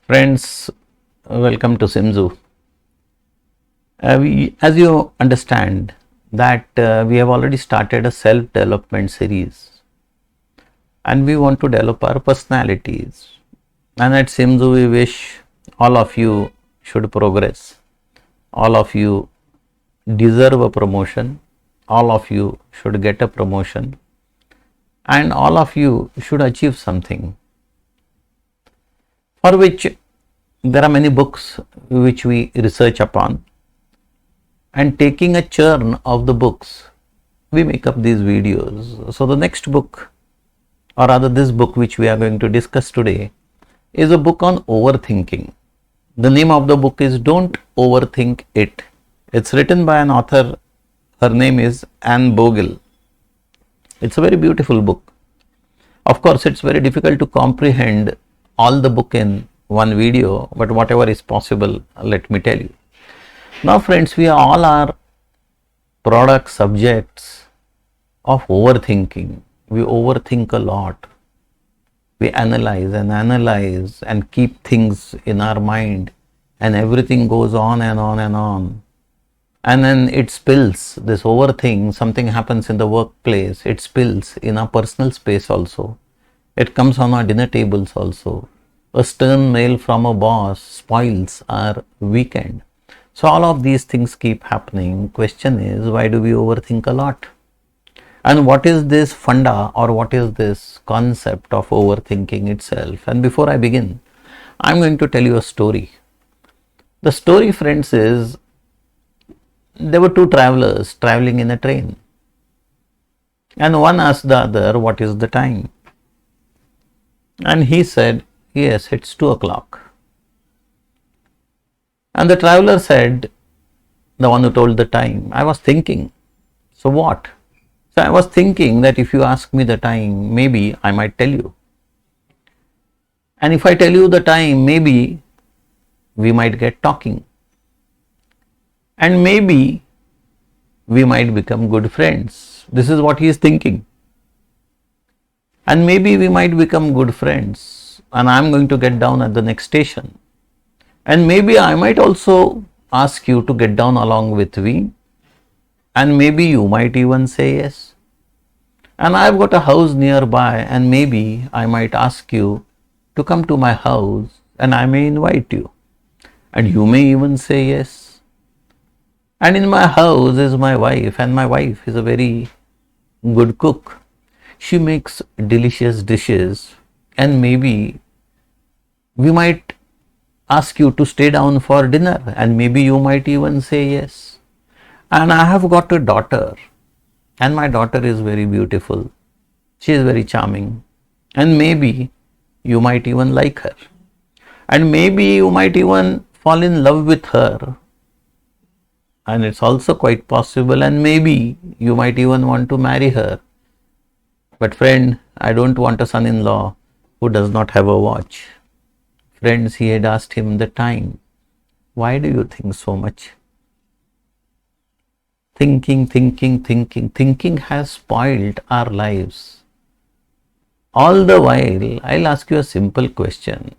Friends, welcome to Simzuu. As you understand that we have already started a self-development series and we want to develop our personalities, and at Simzuu we wish all of you should progress, all of you deserve a promotion, all of you should get a promotion, and all of you should achieve something, for which there are many books which we research upon, and taking a churn of the books we make up these videos. So the next book, or rather this book which we are going to discuss today, is a book on overthinking. The name of the book is Don't Overthink It. It's written by an author. Her name is Anne Bogle. It's a very beautiful book. Of course, it's very difficult to comprehend all the book in one video, but whatever is possible, let me tell you. Now friends, we all are product subjects of overthinking. We overthink a lot. We analyze and keep things in our mind, and everything goes on and on and on. And then it spills, this overthink, something happens in the workplace, it spills in our personal space also. It comes on our dinner tables also. A stern mail from a boss spoils our weekend. So all of these things keep happening. Question is, why do we overthink a lot? And what is this funda, or what is this concept of overthinking itself? And before I begin, I'm going to tell you a story. The story, friends, is there were two travelers traveling in a train. And one asked the other, what is the time? And he said, yes, it's 2 o'clock. And the traveler said, the one who told the time, I was thinking. So what? So I was thinking that if you ask me the time, maybe I might tell you. And if I tell you the time, maybe we might get talking. And maybe we might become good friends. This is what he is thinking. And maybe we might become good friends, and I am going to get down at the next station. And maybe I might also ask you to get down along with me, and maybe you might even say yes. And I have got a house nearby, and maybe I might ask you to come to my house, and I may invite you, and you may even say yes. And in my house is my wife, and my wife is a very good cook. She makes delicious dishes, and maybe we might ask you to stay down for dinner, and maybe you might even say yes. And I have got a daughter, and my daughter is very beautiful. She is very charming, and maybe you might even like her, and maybe you might even fall in love with her, and it's also quite possible, and maybe you might even want to marry her. But friend, I don't want a son-in-law who does not have a watch. Friends, he had asked him the time. Why do you think so much? Thinking has spoiled our lives. All the while, I'll ask you a simple question.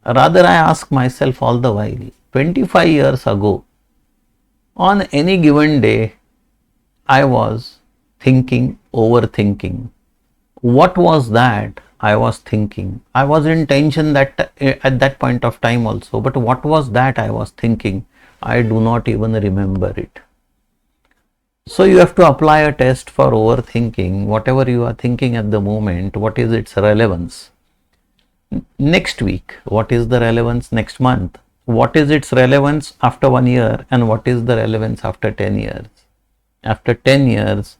Rather, I ask myself all the while, 25 years ago, on any given day, I was overthinking. What was that I was thinking? I was in tension that at that point of time also, but what was that I was thinking? I do not even remember it. So you have to apply a test for overthinking. Whatever you are thinking at the moment, what is its relevance? Next week, what is the relevance? Next month, what is its relevance after 1 year, and what is the relevance after 10 years? After 10 years,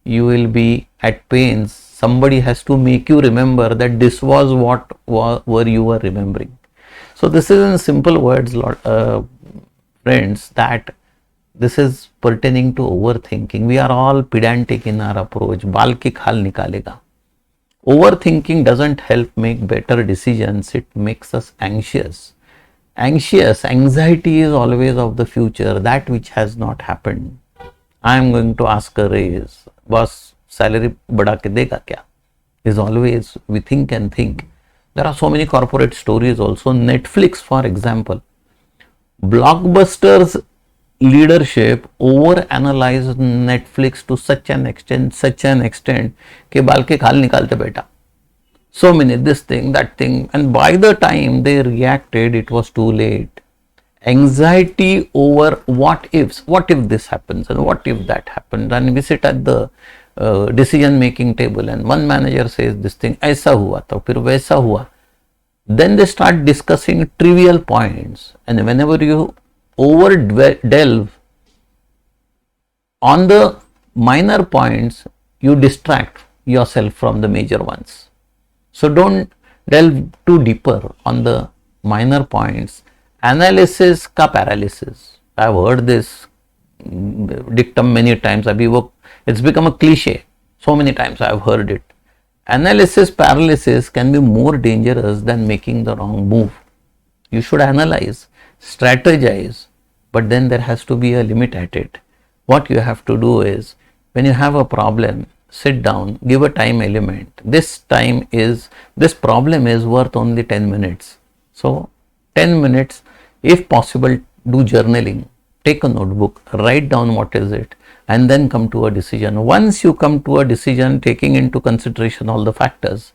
you will be at pains. Somebody has to make you remember that this was what you were remembering. So this is in simple words, friends, that this is pertaining to overthinking. We are all pedantic in our approach. Baal ki khal nikalega. Overthinking doesn't help make better decisions. It makes us anxious. Anxiety is always of the future, that which has not happened. I am going to ask a raise. Boss, salary बढ़ा के देगा क्या? Is always we think and think. There are so many corporate stories also. Netflix, for example, Blockbuster's leadership over-analyzed Netflix to such an extent कि बाल के खाल निकालते बेटा. So many, this thing, that thing, and by the time they reacted, it was too late. Anxiety over what if this happens and what if that happens, and we sit at the decision making table and one manager says this thing ऐसा हुआ तो फिर वैसा हुआ. Then they start discussing trivial points, and whenever you over delve on the minor points, you distract yourself from the major ones. So don't delve too deeper on the minor points. Analysis ka paralysis. I've heard this dictum many times. It's become a cliche. So many times I've heard it. Analysis paralysis can be more dangerous than making the wrong move. You should analyze, strategize, but then there has to be a limit at it. What you have to do is, when you have a problem, sit down, give a time element. This problem is worth only 10 minutes. So 10 minutes, if possible, do journaling, take a notebook, write down what is it, and then come to a decision. Once you come to a decision, taking into consideration all the factors,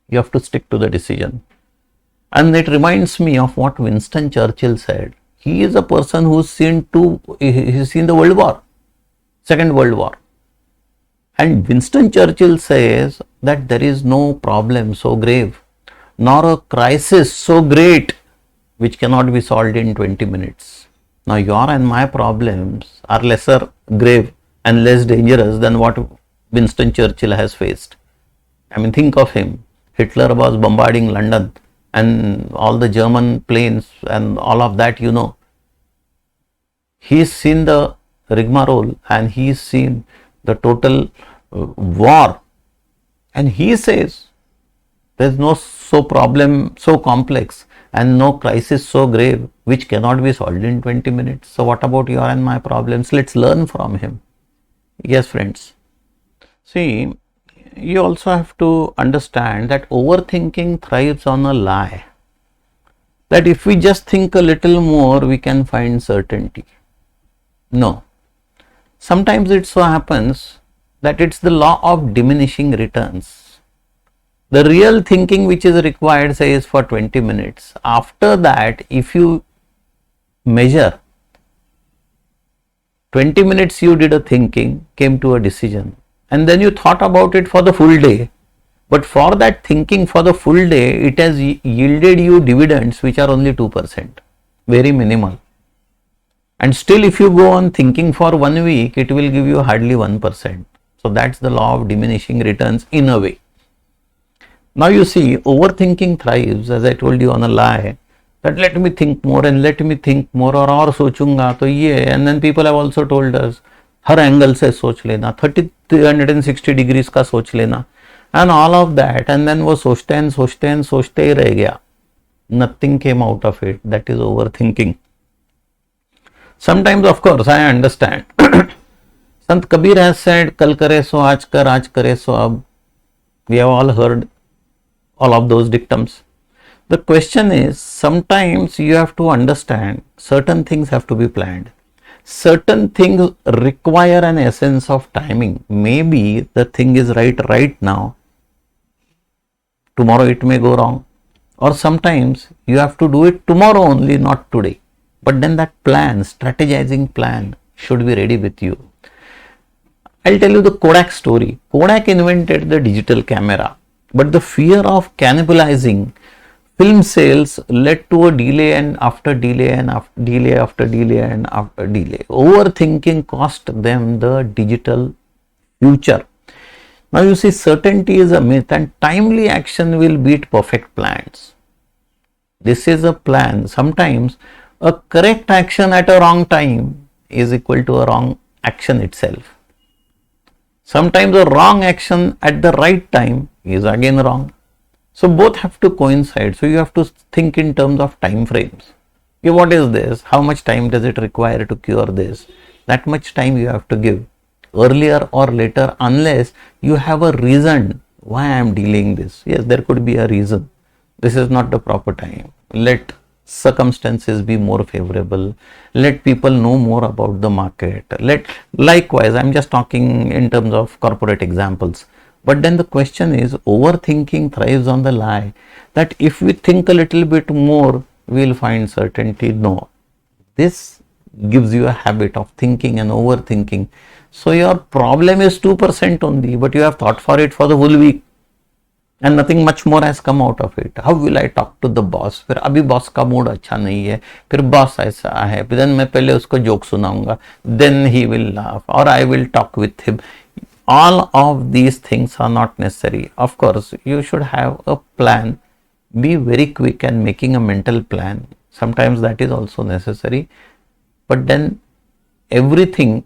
you have to stick to the decision. And it reminds me of what Winston Churchill said. He is a person who's seen the World War, Second World War. And Winston Churchill says that there is no problem so grave, nor a crisis so great, which cannot be solved in 20 minutes. Now, your and my problems are lesser grave and less dangerous than what Winston Churchill has faced. I mean, think of him. Hitler was bombarding London and all the German planes and all of that, you know. He's seen the rigmarole and he's seen the total war, and he says there's no problem so complex and no crisis so grave which cannot be solved in 20 minutes. So what about your and my problems? Let's learn from him. Yes, friends. See, you also have to understand that overthinking thrives on a lie, that if we just think a little more, we can find certainty. No. Sometimes it so happens that it's the law of diminishing returns. The real thinking which is required, say, is for 20 minutes. After that, if you measure 20 minutes you did a thinking, came to a decision, and then you thought about it for the full day, but for that thinking for the full day, it has yielded you dividends which are only 2%, very minimal. And still, if you go on thinking for 1 week, it will give you hardly 1%. So that's the law of diminishing returns in a way. Now you see, overthinking thrives, as I told you, on a lie, that let me think more and let me think more, और सोचूंगा तो ये. And then people have also told us, her angle से सोच लेना, 360 degrees का सोच लेना, and all of that. And then वो सोचते ही रह गया. Nothing came out of it. That is overthinking. Sometimes, of course, I understand. Sant Kabir has said, kal kare so aaj kare so ab. We have all heard all of those dictums. The question is, sometimes you have to understand certain things have to be planned. Certain things require an essence of timing. Maybe the thing is right now. Tomorrow it may go wrong. Or sometimes you have to do it tomorrow only, not today. But then that plan, strategizing plan, should be ready with you. I'll tell you the Kodak story. Kodak invented the digital camera, but the fear of cannibalizing film sales led to a delay and after delay and after delay after delay and after delay. Overthinking cost them the digital future. Now you see, certainty is a myth and timely action will beat perfect plans. This is a plan. Sometimes a correct action at a wrong time is equal to a wrong action itself. Sometimes a wrong action at the right time is again wrong. So both have to coincide. So you have to think in terms of time frames. Okay, what is this? How much time does it require to cure this? That much time you have to give, earlier or later, unless you have a reason why I am dealing this. Yes, there could be a reason. This is not the proper time. Let circumstances be more favorable. Let people know more about the market. Likewise, I'm just talking in terms of corporate examples. But then the question is, overthinking thrives on the lie that if we think a little bit more, we'll find certainty. No. This gives you a habit of thinking and overthinking. So your problem is 2% only, but you have thought for it for the whole week and nothing much more has come out of it. How will I talk to the boss? फिर अभी boss का mood अच्छा नहीं है, फिर boss ऐसा है, then मैं पहले उसको जोक सुनाऊंगा, then he will laugh or I will talk with him. All of these things are not necessary. Of course, you should have a plan. Be very quick and making a mental plan. Sometimes that is also necessary. But then everything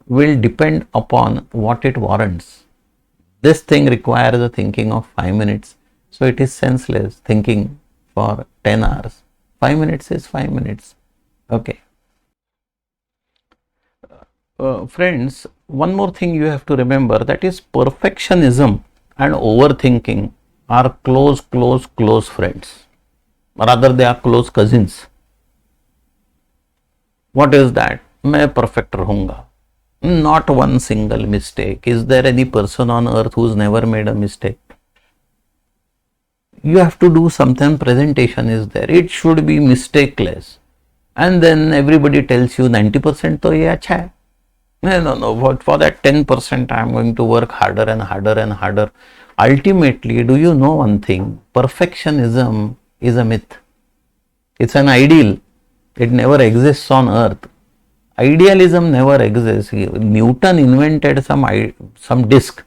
will depend upon what it warrants. This thing requires a thinking of 5 minutes. So it is senseless thinking for 10 hours. 5 minutes is 5 minutes. Okay. Friends, one more thing you have to remember, that is perfectionism and overthinking are close friends. Rather, they are close cousins. What is that? मैं perfect रहूंगा. Not one single mistake. Is there any person on earth who's never made a mistake? You have to do something, presentation is there. It should be mistakeless. And then everybody tells you 90% तो ये अच्छा है. No. For that 10% I am going to work harder and harder. Ultimately, do you know one thing? Perfectionism is a myth. It's an ideal. It never exists on earth. Idealism never exists. Newton invented some disc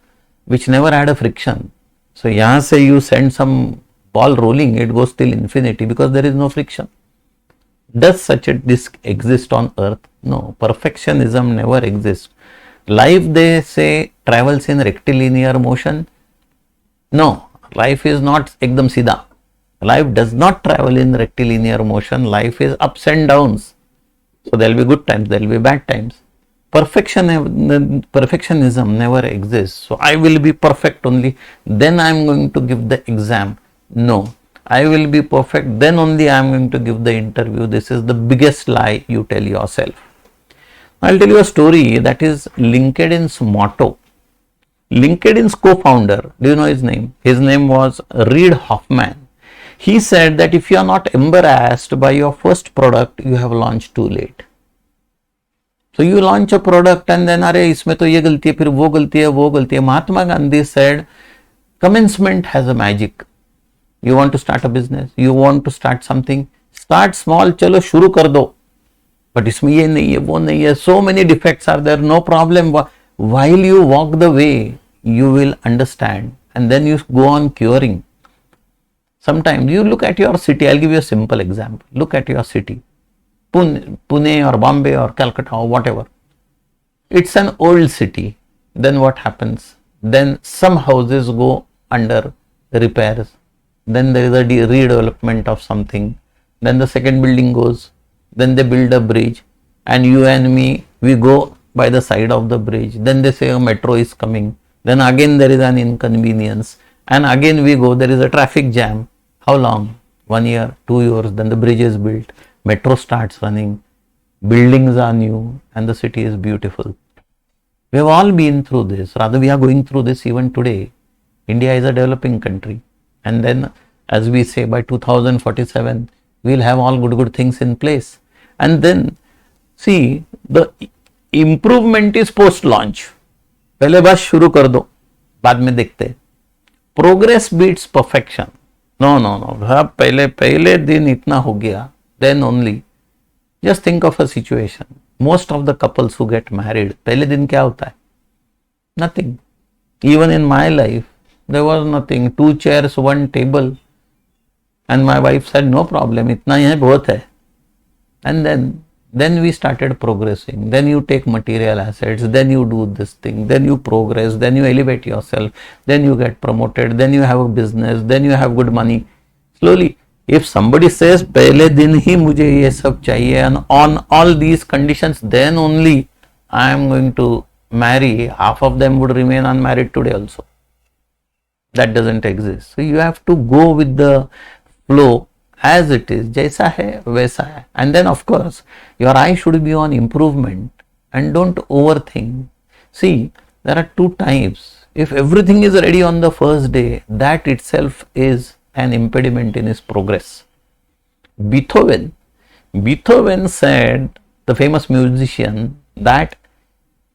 which never had a friction. So यहाँ से you send some ball rolling, it goes till infinity because there is no friction. Does such a disc exist on earth? No. Perfectionism never exists. Life, they say, travels in rectilinear motion. No. Life is not ekdam sida. Life does not travel in rectilinear motion. Life is ups and downs. So there will be good times, there will be bad times. Perfectionism never exists. So I will be perfect only, then I am going to give the exam. No. I will be perfect, then only I am going to give the interview. This is the biggest lie you tell yourself. I'll tell you a story that is LinkedIn's motto. LinkedIn's co-founder, do you know his name? His name was Reid Hoffman. He said that if you are not embarrassed by your first product, you have launched too late. So you launch a product and then, अरे इसमें तो ये गलती है, फिर वो गलती है. Mahatma Gandhi said, commencement has a magic. You want to start a business, you want to start something, start small, चलो शुरू कर दो. But इसमें ये नहीं है, वो नहीं है, so many defects are there, no problem. While you walk the way, you will understand and then you go on curing. Sometimes you look at your city, I'll give you a simple example. Look at your city, Pune or Bombay or Calcutta or whatever. It's an old city. Then what happens? Then some houses go under repairs. Then there is a redevelopment of something. Then the second building goes. Then they build a bridge. And you and me, we go by the side of the bridge. Then they say a metro is coming. Then again there is an inconvenience. And again we go, there is a traffic jam. How long? 1 year, 2 years. Then the bridge is built. Metro starts running. Buildings are new. And the city is beautiful. We have all been through this. Rather, we are going through this even today. India is a developing country. And then, as we say, by 2047, we will have all good things in place. And then, see, the improvement is post-launch. पहले बस शुरू कर दो, बाद में देखते. Progress beats perfection. No. पहले दिन इतना हो गया, then only. Just think of a situation. Most of the couples who get married, पहले दिन क्या होता है? Nothing. Even in my life, there was nothing. 2 chairs, 1 table. And my wife said, no problem, itna hi hai, bahut hai. And then we started progressing. Then you take material assets, then you do this thing, then you progress, then you elevate yourself, then you get promoted, then you have a business, then you have good money. Slowly, if somebody says, pehle din hi mujhe ye sab chahiye, and on all these conditions, then only I am going to marry, half of them would remain unmarried today also. That doesn't exist. So you have to go with the flow as it is, jaisa hai वैसा है. And then of course your eye should be on improvement and don't overthink. See, there are two types. If everything is ready on the first day, that itself is an impediment in his progress. Beethoven said, the famous musician, that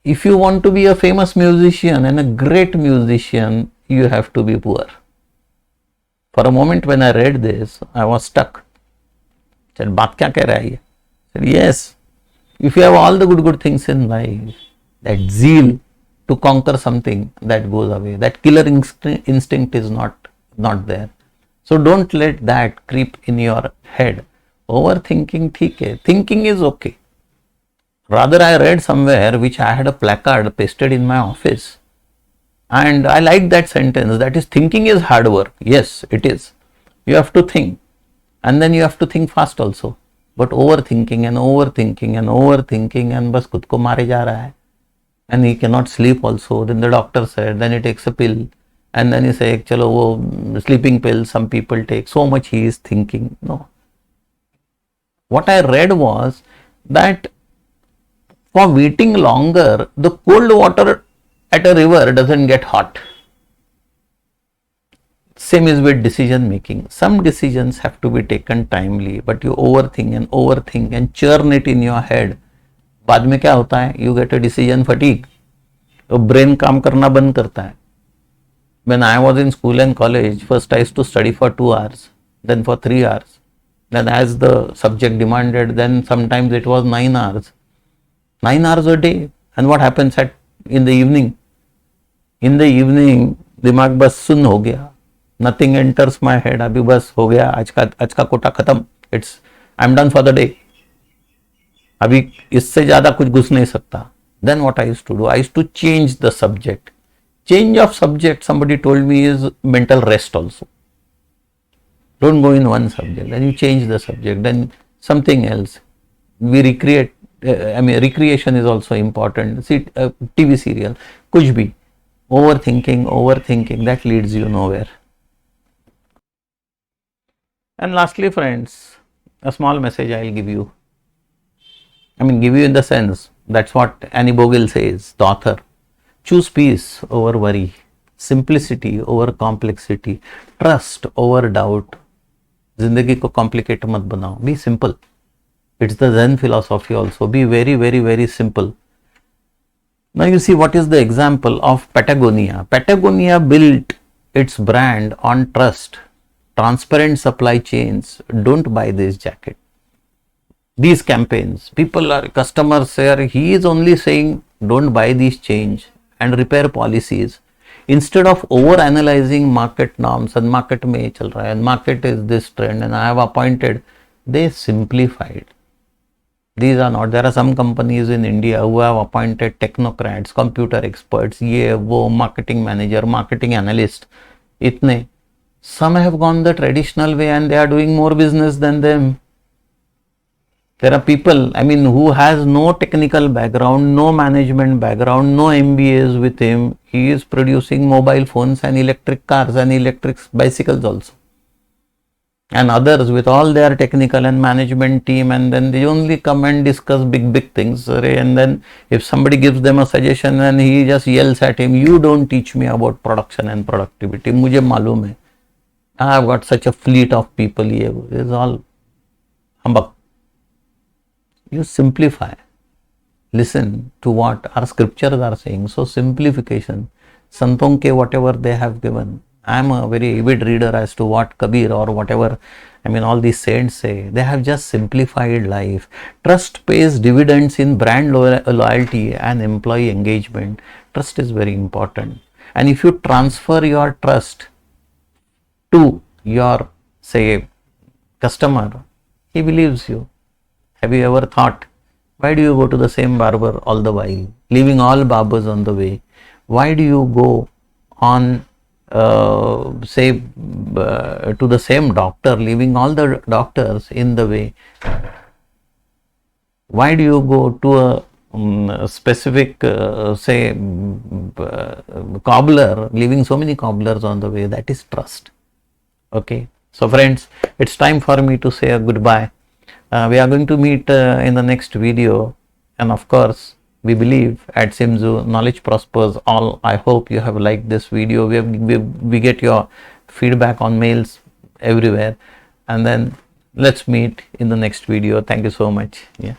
if you want to be a famous musician and a great musician, you have to be poor. For a moment when I read this, I was stuck. I said, baat kya keh raha hai ye? I said, yes, if you have all the good things in life, that zeal to conquer something, that goes away. That killer instinct is not there. So don't let that creep in your head. Overthinking theek hai. Thinking is okay. Rather, I read somewhere, which I had a placard pasted in my office, and I liked that sentence, that is, thinking is hard work. Yes, it is. You have to think, and then you have to think fast also. But overthinking and bas khud ko mare ja raha hai, and he cannot sleep also. Then the doctor said, then he takes a pill, and then he says, chalo wo sleeping pill some people take, so much he is thinking. No. What I read was that for waiting longer, the cold water at a river doesn't get hot. Same is with decision making. Some decisions have to be taken timely, but you overthink and churn it in your head. बाद में क्या होता है? You get a decision fatigue. तो brain काम करना बंद करता है. When I was in school and college, first I used to study for 2 hours, then for 3 hours. Then as the subject demanded, then sometimes it was 9 hours. 9 hours a day. And what happens in the evening? In the evening, दिमाग बस सुन्न हो गया. Nothing enters my head. अभी बस हो गया. आज का कोटा खत्म. I'm done for the day. अभी इससे ज़्यादा कुछ घुस नहीं सकता. Then what I used to do? I used to change the subject. Change of subject, somebody told me, is mental rest also. Don't go in one subject. Then you change the subject. Then something else. We recreate. Recreation is also important. See, TV serial, kuch bhi. Overthinking, that leads you nowhere. And lastly, friends, a small message I will give you. Give you in the sense, that's what Annie Bogle says, the author. Choose peace over worry, simplicity over complexity, trust over doubt. Zindagi ko complicate mat banao. Be simple. It's the Zen philosophy also. Be very, very, very simple. Now you see, what is the example of Patagonia? Patagonia built its brand on trust, transparent supply chains. Don't buy this jacket. These campaigns, customers say, he is only saying don't buy these change and repair policies. Instead of over analyzing market norms and market mein chal raha hai and market is this trend and I have appointed, they simplified. These are not. There are some companies in India who have appointed technocrats, computer experts, ye, wo, marketing manager, marketing analyst. Itne. Some have gone the traditional way and they are doing more business than them. There are people, who has no technical background, no management background, no MBAs with him. He is producing mobile phones and electric cars and electric bicycles also. And others with all their technical and management team, and then they only come and discuss big things. And then if somebody gives them a suggestion and he just yells at him, you don't teach me about production and productivity. Mujhe malum hai. I have got such a fleet of people here. This is all humbug. You simplify. Listen to what our scriptures are saying. So simplification. Santon ke whatever they have given. I am a very avid reader as to what Kabir or whatever, all these saints say. They have just simplified life. Trust pays dividends in brand loyalty and employee engagement. Trust is very important. And if you transfer your trust to your, say, customer, he believes you. Have you ever thought, why do you go to the same barber all the while, leaving all barbers on the way? Why do you go on to the same doctor, leaving all the doctors in the way? Why do you go to a specific, cobbler, leaving so many cobblers on the way? That is trust. Okay. So friends, it's time for me to say a goodbye. We are going to meet in the next video, and of course we believe at Simzuu knowledge prospers all. I hope you have liked this video. We get your feedback on mails everywhere, and then let's meet in the next video. Thank you so much. Yeah.